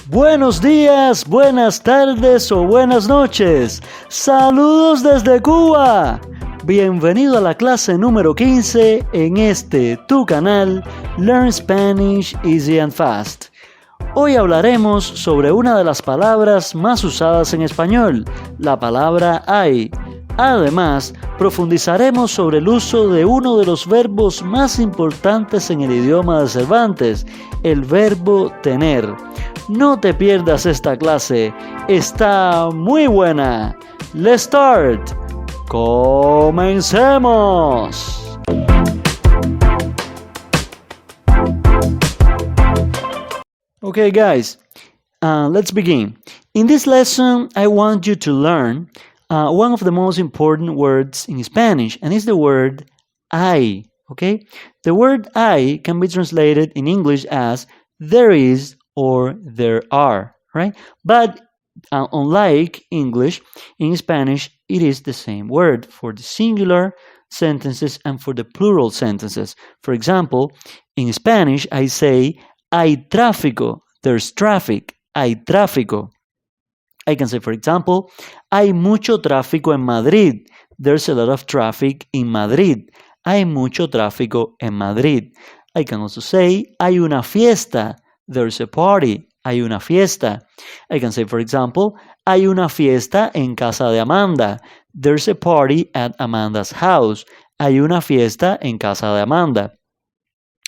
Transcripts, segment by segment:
Buenos días, buenas tardes o buenas noches. Saludos desde Cuba. Bienvenido a la clase número 15 en tu canal Learn Spanish Easy and Fast. Hoy hablaremos sobre una de las palabras más usadas en español, la palabra hay. Además, profundizaremos sobre el uso de uno de los verbos más importantes en el idioma de Cervantes, el verbo tener. No te pierdas esta clase, está muy buena. Let's start. Comencemos. Okay, guys, let's begin. In this lesson, I want you to learn one of the most important words in Spanish, and it's the word hay, okay? The word hay can be translated in English as there is or there are, right? But unlike English, in Spanish, it is the same word for the singular sentences and for the plural sentences. For example, in Spanish, I say, hay tráfico, there's traffic, hay tráfico. I can say, for example, hay mucho tráfico en Madrid. There's a lot of traffic in Madrid. Hay mucho tráfico en Madrid. I can also say, hay una fiesta. There's a party. Hay una fiesta. I can say, for example, hay una fiesta en casa de Amanda. There's a party at Amanda's house. Hay una fiesta en casa de Amanda.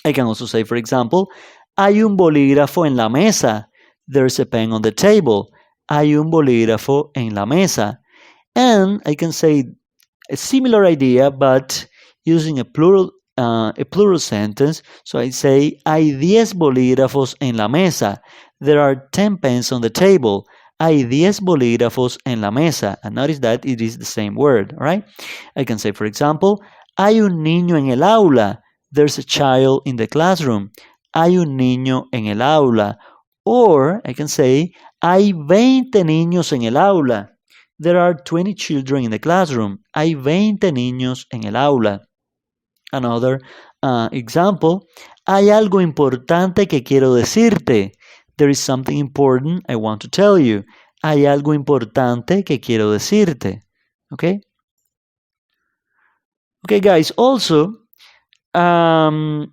I can also say, for example, hay un bolígrafo en la mesa. There's a pen on the table. Hay un bolígrafo en la mesa. And I can say a similar idea, but using a plural sentence. So I say, hay 10 bolígrafos en la mesa. There are 10 pens on the table. Hay 10 bolígrafos en la mesa. And notice that it is the same word, right? I can say, for example, hay un niño en el aula. There's a child in the classroom. Hay un niño en el aula. Or I can say, hay 20 niños en el aula. There are 20 children in the classroom. Hay 20 niños en el aula. Another example, hay algo importante que quiero decirte. There is something important I want to tell you. Hay algo importante que quiero decirte. Okay? Okay, guys, also, I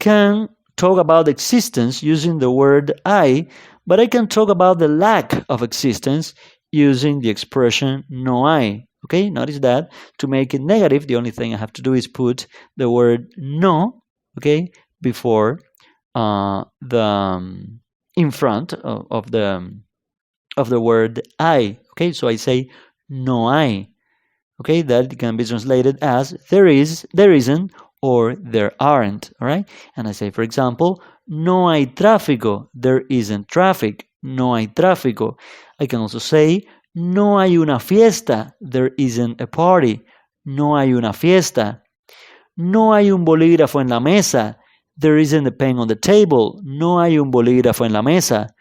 can talk about existence using the word I, but I can talk about the lack of existence using the expression no hay. Okay, notice that to make it negative, the only thing I have to do is put the word no, okay, before in front of the word I. Okay, so I say no hay. Okay, that can be translated as there is, there isn't, or there aren't, all right? And I say, for example, no hay tráfico, there isn't traffic, no hay tráfico. I can also say, no hay una fiesta, there isn't a party, no hay una fiesta. No hay un bolígrafo en la mesa, there isn't a pen on the table, no hay un bolígrafo en la mesa.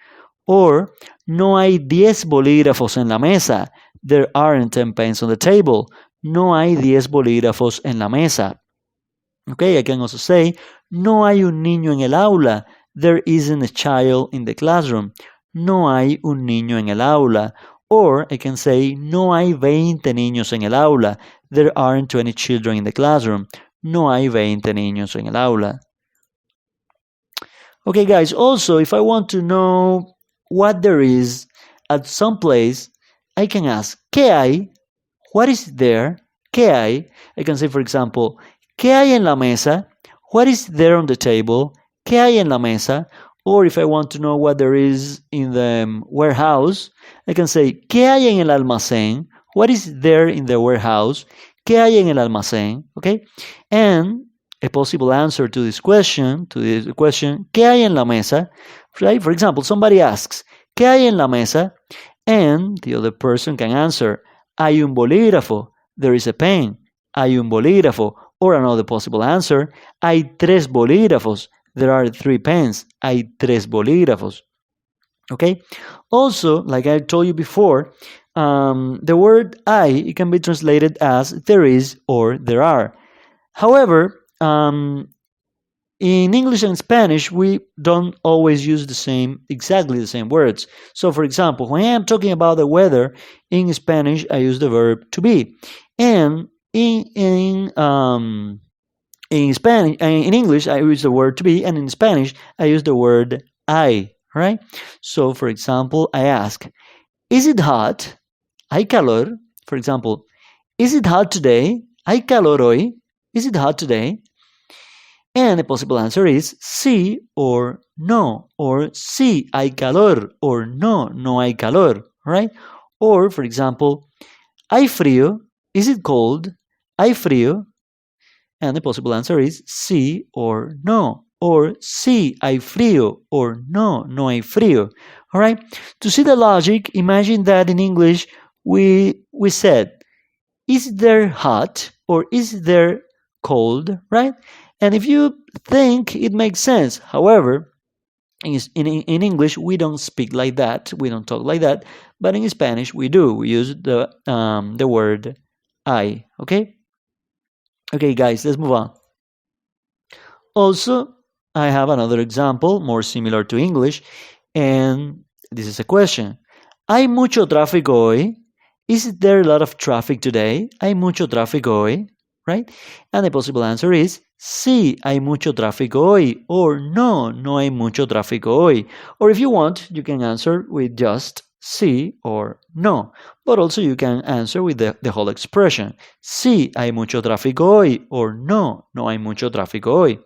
Or, no hay 10 bolígrafos en la mesa, there aren't 10 pens on the table, no hay 10 bolígrafos en la mesa. Okay, I can also say, no hay un niño en el aula, there isn't a child in the classroom. No hay un niño en el aula. Or I can say, no hay 20 niños en el aula, there aren't 20 children in the classroom. No hay 20 niños en el aula. Okay, guys, also, if I want to know what there is at some place, I can ask, ¿qué hay? What is there? ¿Qué hay? I can say, for example, ¿qué hay en la mesa? What is there on the table? ¿Qué hay en la mesa? Or if I want to know what there is in the warehouse, I can say, ¿qué hay en el almacén? What is there in the warehouse? ¿Qué hay en el almacén? Okay? And a possible answer to this question, ¿qué hay en la mesa? Right? For example, somebody asks, ¿qué hay en la mesa? And the other person can answer, hay un bolígrafo, there is a pen, hay un bolígrafo. Or another possible answer, hay 3 bolígrafos, there are 3 pens, hay 3 bolígrafos. Okay? Also, like I told you before, the word hay, it can be translated as there is or there are. However, In English and Spanish, we don't always use exactly the same words. So, for example, when I am talking about the weather in Spanish, I use the verb to be, and in Spanish, in English, I use the word to be, and in Spanish, I use the word I. Right? So, for example, I ask, "Is it hot? ¿Hay calor?" For example, "Is it hot today? ¿Hay calor hoy?" Is it hot today? And the possible answer is sí or no, or sí hay calor, or no, no hay calor, right? Or, for example, ¿hay frío? Is it cold? ¿Hay frío? And the possible answer is sí or no, or sí hay frío, or no, no hay frío. All right? To see the logic, imagine that in English we said, is there hot or is there cold, right? And if you think it makes sense, however, in English we don't speak like that, we don't talk like that, but in Spanish we do. We use the word I. Okay. Okay, guys, let's move on. Also, I have another example more similar to English, and this is a question. ¿Hay mucho tráfico hoy? Is there a lot of traffic today? ¿Hay mucho tráfico hoy? Right? And the possible answer is sí, hay mucho tráfico hoy, or no, no hay mucho tráfico hoy. Or if you want, you can answer with just sí or no. But also you can answer with the whole expression. Sí, hay mucho tráfico hoy, or no, no hay mucho tráfico hoy.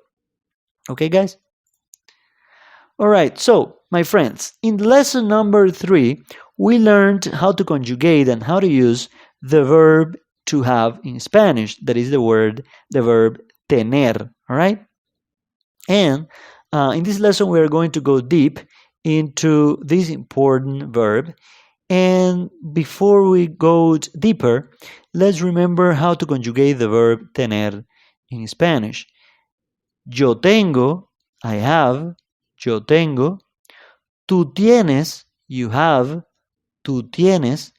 Okay, guys? All right, so, my friends, in lesson number 3, we learned how to conjugate and how to use the verb to have in Spanish. That is the verb tener, all right? And in this lesson, we are going to go deep into this important verb. And before we go deeper, let's remember how to conjugate the verb tener in Spanish. Yo tengo, I have, yo tengo. Tú tienes, you have, tú tienes.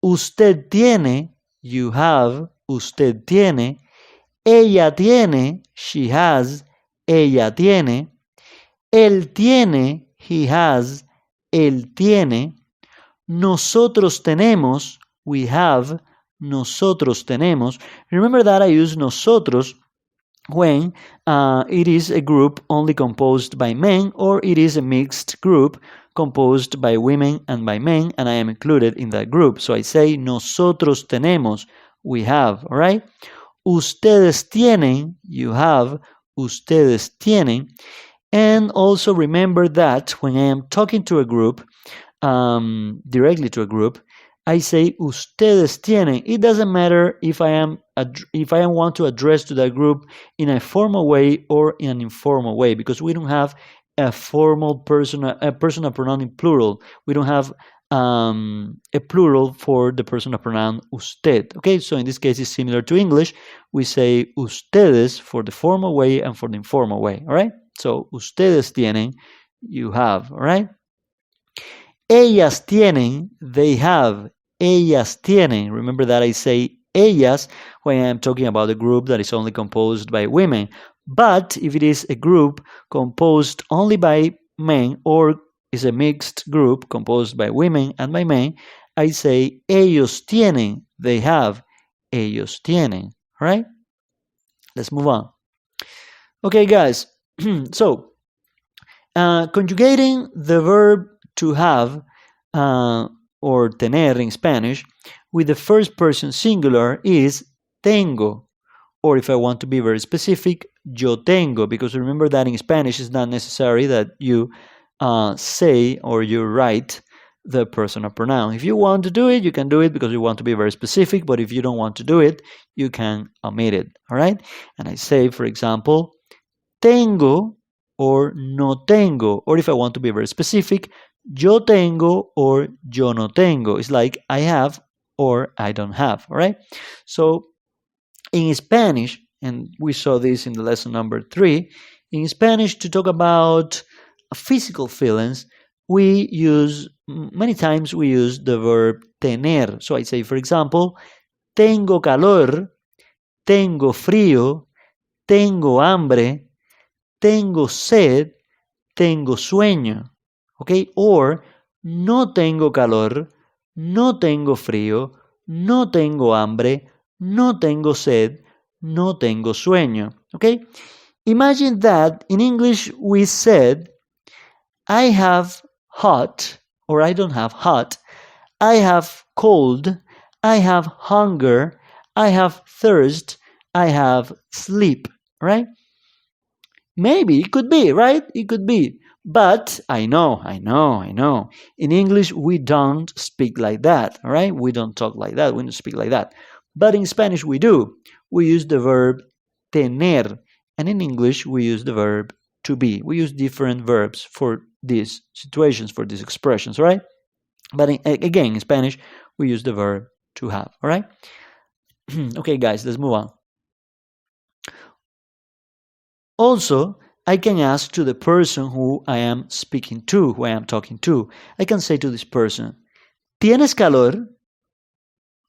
Usted tiene, you have, usted tiene. Ella tiene, she has, ella tiene. Él tiene, he has, él tiene. Nosotros tenemos, we have, nosotros tenemos. Remember that I use nosotros when it is a group only composed by men, or it is a mixed group composed by women and by men, and I am included in that group. So I say nosotros tenemos, we have, all right? Ustedes tienen, you have, ustedes tienen. And also remember that when I am talking to a group, directly to a group, I say ustedes tienen. It doesn't matter if I want to address to that group in a formal way or in an informal way, because we don't have a formal personal pronoun in plural. We don't have a plural for the personal pronoun usted. Okay, so in this case it's similar to English. We say ustedes for the formal way and for the informal way. All right. So ustedes tienen, you have. All right. Ellas tienen, they have. Ellas tienen. Remember that I say ellas when I'm talking about a group that is only composed by women. But if it is a group composed only by men, or is a mixed group composed by women and by men, I say ellos tienen, they have. Ellos tienen. All right? Let's move on. Okay, guys. So, conjugating the verb to have, or tener in Spanish, with the first person singular is tengo. Or if I want to be very specific, yo tengo, because remember that in Spanish it's not necessary that you say or you write the personal pronoun. If you want to do it, you can do it because you want to be very specific, but if you don't want to do it, you can omit it, all right? And I say, for example, tengo or no tengo, or if I want to be very specific, yo tengo or yo no tengo. It's like I have or I don't have, all right? So in Spanish, and we saw this in the lesson number 3, in Spanish, to talk about physical feelings, many times we use the verb tener. So I say, for example, tengo calor, tengo frío, tengo hambre, tengo sed, tengo sueño. Okay? Or, no tengo calor, no tengo frío, no tengo hambre, no tengo sed, no tengo sueño. Okay? Imagine that in English we said, I have hot, or I don't have hot, I have cold, I have hunger, I have thirst, I have sleep, right? Maybe it could be, right? It could be. But I know. In English, we don't speak like that, all right? We don't talk like that. We don't speak like that. But in Spanish, we do. We use the verb tener. And in English, we use the verb to be. We use different verbs for these situations, for these expressions, right? But again, in Spanish, we use the verb to have, all right? Okay, guys, let's move on. Also, I can ask to the person who I am speaking to, who I am talking to. I can say to this person, ¿Tienes calor?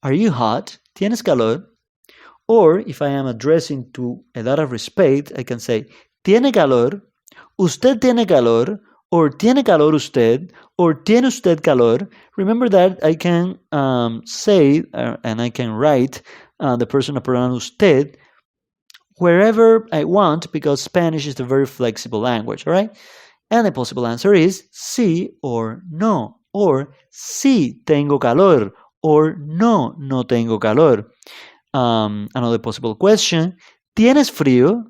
Are you hot? ¿Tienes calor? Or if I am addressing to a lot of respect, I can say, ¿Tiene calor? ¿Usted tiene calor? Or ¿Tiene calor usted? Or ¿Tiene usted calor? Remember that I can say and I can write the personal pronoun usted wherever I want, because Spanish is a very flexible language, all right? And the possible answer is sí or no, or sí tengo calor, or no, no tengo calor. Another possible question, ¿tienes frío?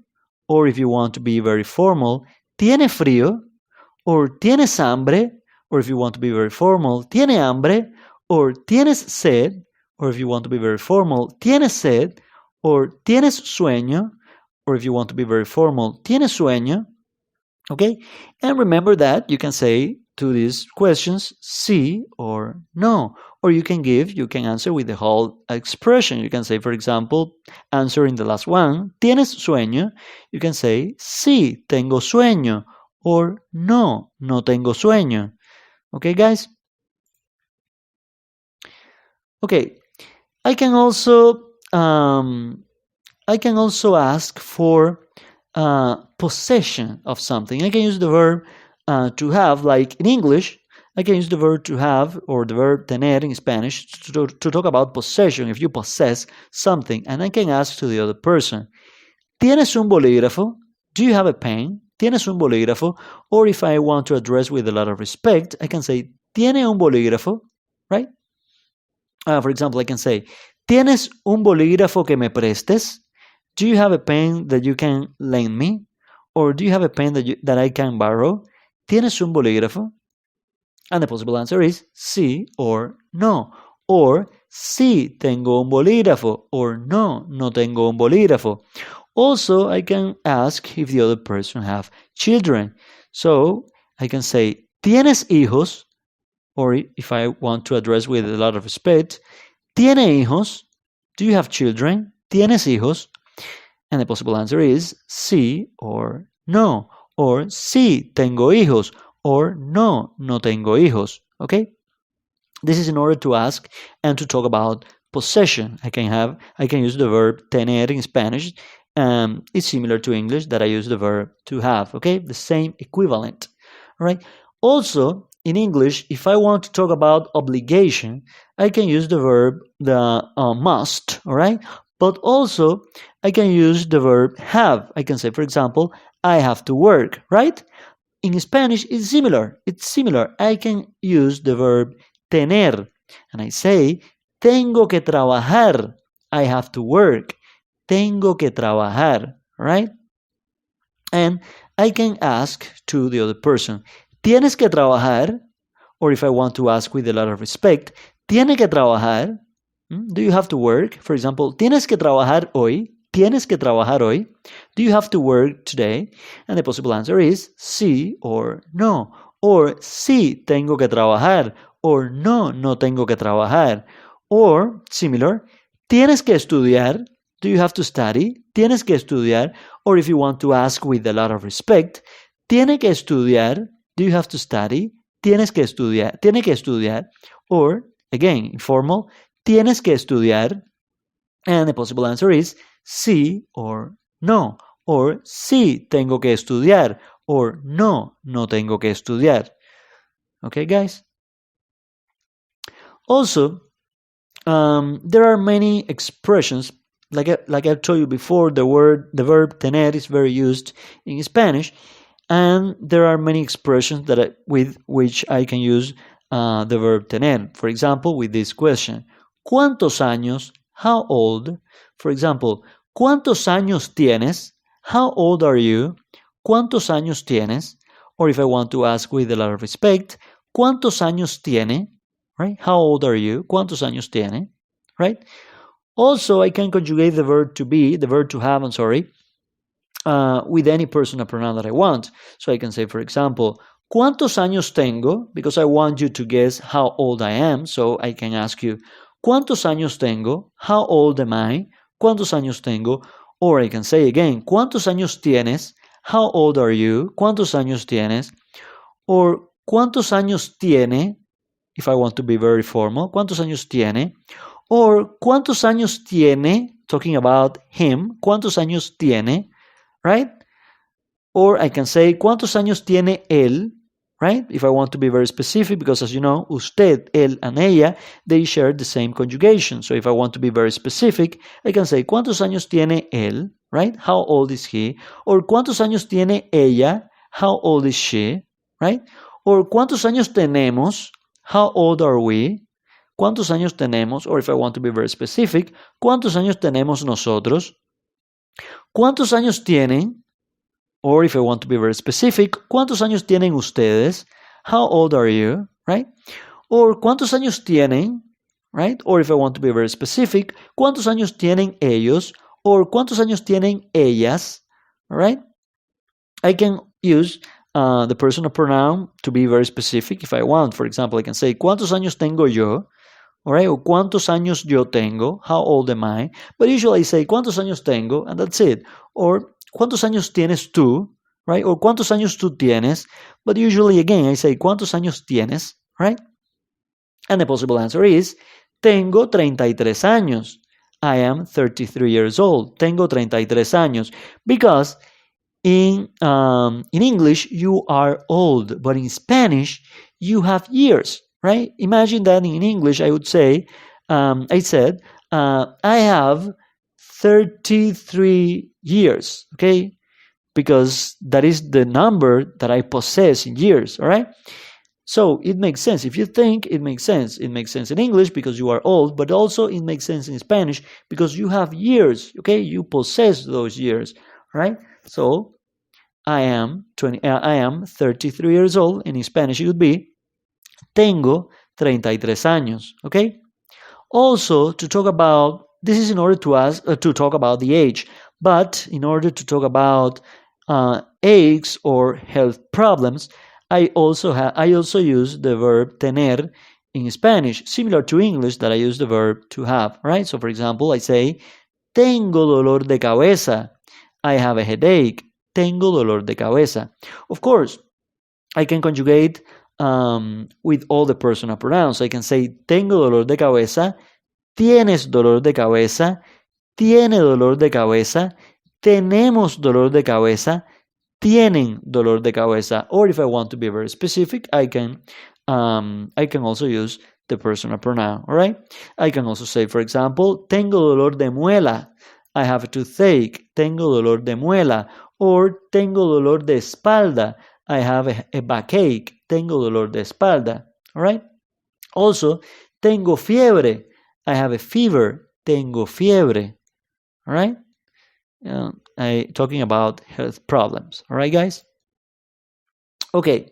Or if you want to be very formal, ¿tiene frío? Or ¿tienes hambre? Or if you want to be very formal, ¿tiene hambre? Or ¿tienes sed? Or if you want to be very formal, ¿tienes sed? Or ¿tienes sueño? Or if you want to be very formal, ¿tienes sueño? Okay? And remember that you can say to these questions sí or no. Or you can answer with the whole expression. You can say, for example, answering the last one, ¿tienes sueño? You can say, sí, tengo sueño. Or no, no tengo sueño. Okay, guys? Okay. I can also ask for possession of something. I can use the verb to have, like in English, I can use the verb to have, or the verb tener in Spanish, to talk about possession, if you possess something. And I can ask to the other person, ¿tienes un bolígrafo? Do you have a pen? ¿Tienes un bolígrafo? Or if I want to address with a lot of respect, I can say, ¿tiene un bolígrafo? Right? For example, I can say, ¿tienes un bolígrafo que me prestes? Do you have a pen that you can lend me? Or do you have a pen that I can borrow? ¿Tienes un bolígrafo? And the possible answer is sí or no. Or sí tengo un bolígrafo. Or no, no tengo un bolígrafo. Also, I can ask if the other person have children. So I can say, ¿tienes hijos? Or if I want to address with a lot of respect, ¿tiene hijos? Do you have children? ¿Tienes hijos? And the possible answer is sí or no. Or sí tengo hijos. Or no, no tengo hijos. Okay? This is in order to ask and to talk about possession. I can use the verb tener in Spanish. It's similar to English that I use the verb to have. Okay? The same equivalent. All right? Also, in English, if I want to talk about obligation, I can use the verb must. All right? But also, I can use the verb have. I can say, for example, I have to work, right? In Spanish, it's similar. I can use the verb tener. And I say, tengo que trabajar. I have to work. Tengo que trabajar, right? And I can ask to the other person, ¿tienes que trabajar? Or if I want to ask with a lot of respect, ¿tiene que trabajar? Do you have to work? For example, ¿tienes que trabajar hoy? ¿Tienes que trabajar hoy? Do you have to work today? And the possible answer is sí or no. Or sí tengo que trabajar. Or no, no tengo que trabajar. Or, similar, ¿tienes que estudiar? Do you have to study? ¿Tienes que estudiar? Or if you want to ask with a lot of respect, ¿tiene que estudiar? Do you have to study? ¿Tienes que estudiar? ¿Tiene que estudiar? Or, again, informal, ¿tienes que estudiar? And the possible answer is sí or no. or sí, tengo que estudiar, or no, no tengo que estudiar. Okay, guys? Also, there are many expressions. Like I told you before, the verb tener is very used in Spanish, and there are many expressions with which I can use the verb tener. For example, with this question, ¿cuántos años? How old? For example, ¿cuántos años tienes? How old are you? ¿Cuántos años tienes? Or if I want to ask with a lot of respect, ¿cuántos años tiene? Right? How old are you? ¿Cuántos años tiene? Right? Also, I can conjugate the verb to be, the verb to have, I'm sorry, with any personal pronoun that I want. So I can say, for example, ¿cuántos años tengo? Because I want you to guess how old I am. So I can ask you, ¿cuántos años tengo? How old am I? ¿Cuántos años tengo? Or I can say again, ¿cuántos años tienes? How old are you? ¿Cuántos años tienes? Or ¿cuántos años tiene? If I want to be very formal, ¿cuántos años tiene? Or ¿cuántos años tiene? Talking about him, ¿cuántos años tiene? Right? Or I can say, ¿cuántos años tiene él? Right? If I want to be very specific, because as you know, usted, él, and ella, they share the same conjugation. So if I want to be very specific, I can say, ¿cuántos años tiene él? Right? How old is he? Or ¿cuántos años tiene ella? How old is she? Right? Or ¿cuántos años tenemos? How old are we? ¿Cuántos años tenemos? Or if I want to be very specific, ¿cuántos años tenemos nosotros? ¿Cuántos años tienen? Or if I want to be very specific, ¿cuántos años tienen ustedes? How old are you? Right? Or ¿cuántos años tienen? Right? Or if I want to be very specific, ¿cuántos años tienen ellos? Or ¿cuántos años tienen ellas? All right? I can use the personal pronoun to be very specific if I want. For example, I can say, ¿cuántos años tengo yo? All right? Or ¿cuántos años yo tengo? How old am I? But usually I say, ¿cuántos años tengo? And that's it. Or ¿cuántos años tienes tú? Right? Or ¿cuántos años tú tienes? But usually again I say, ¿cuántos años tienes? Right? And the possible answer is, tengo 33 años. I am 33 years old. Tengo 33 años. Because in English, you are old, but in Spanish, you have years, right? Imagine that in English, I would say, I have 33 years, okay? Because that is the number that I possess in years, all right? So it makes sense. If you think, it makes sense. It makes sense in English because you are old, but also it makes sense in Spanish because you have years, okay? You possess those years, right? So I am 33 years old. In Spanish, it would be tengo 33 años, okay? Also, to talk about, this is in order to talk about the age, but in order to talk about aches or health problems, I also use the verb tener in Spanish, similar to English that I use the verb to have, right? So for example, I say, tengo dolor de cabeza. I have a headache. Tengo dolor de cabeza. Of course, I can conjugate with all the personal pronouns. I can say, tengo dolor de cabeza. Tienes dolor de cabeza. Tiene dolor de cabeza. Tenemos dolor de cabeza. Tienen dolor de cabeza. Or if I want to be very specific, I can also use the personal pronoun. All right. I can also say, for example, tengo dolor de muela. I have a toothache. Tengo dolor de muela. Or tengo dolor de espalda. I have a backache. Tengo dolor de espalda. All right. Also, tengo fiebre. I have a fever. Tengo fiebre. All right. Talking about health problems. All right, guys? Okay.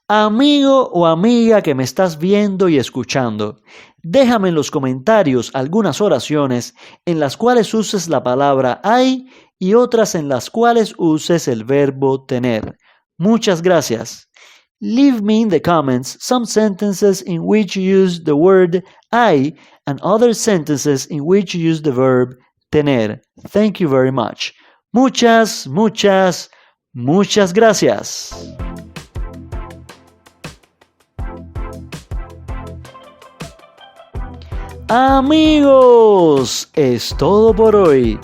Amigo o amiga que me estás viendo y escuchando, déjame en los comentarios algunas oraciones en las cuales uses la palabra hay y otras en las cuales uses el verbo tener. Muchas gracias. Leave me in the comments some sentences in which you use the word hay and other sentences in which you use the verb tener. Thank you very much. Muchas gracias. Amigos, es todo por hoy.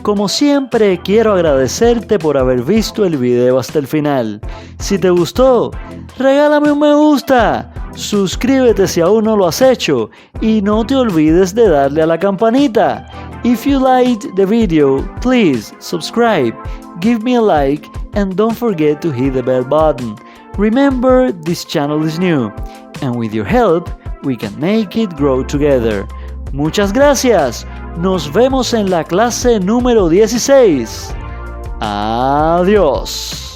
Como siempre, quiero agradecerte por haber visto el video hasta el final. Si te gustó, regálame un me gusta, suscríbete si aún no lo has hecho y no te olvides de darle a la campanita. If you liked the video, please subscribe, give me a like, and don't forget to hit the bell button. Remember, this channel is new, and with your help, we can make it grow together. Muchas gracias. Nos vemos en la clase número 16. Adiós.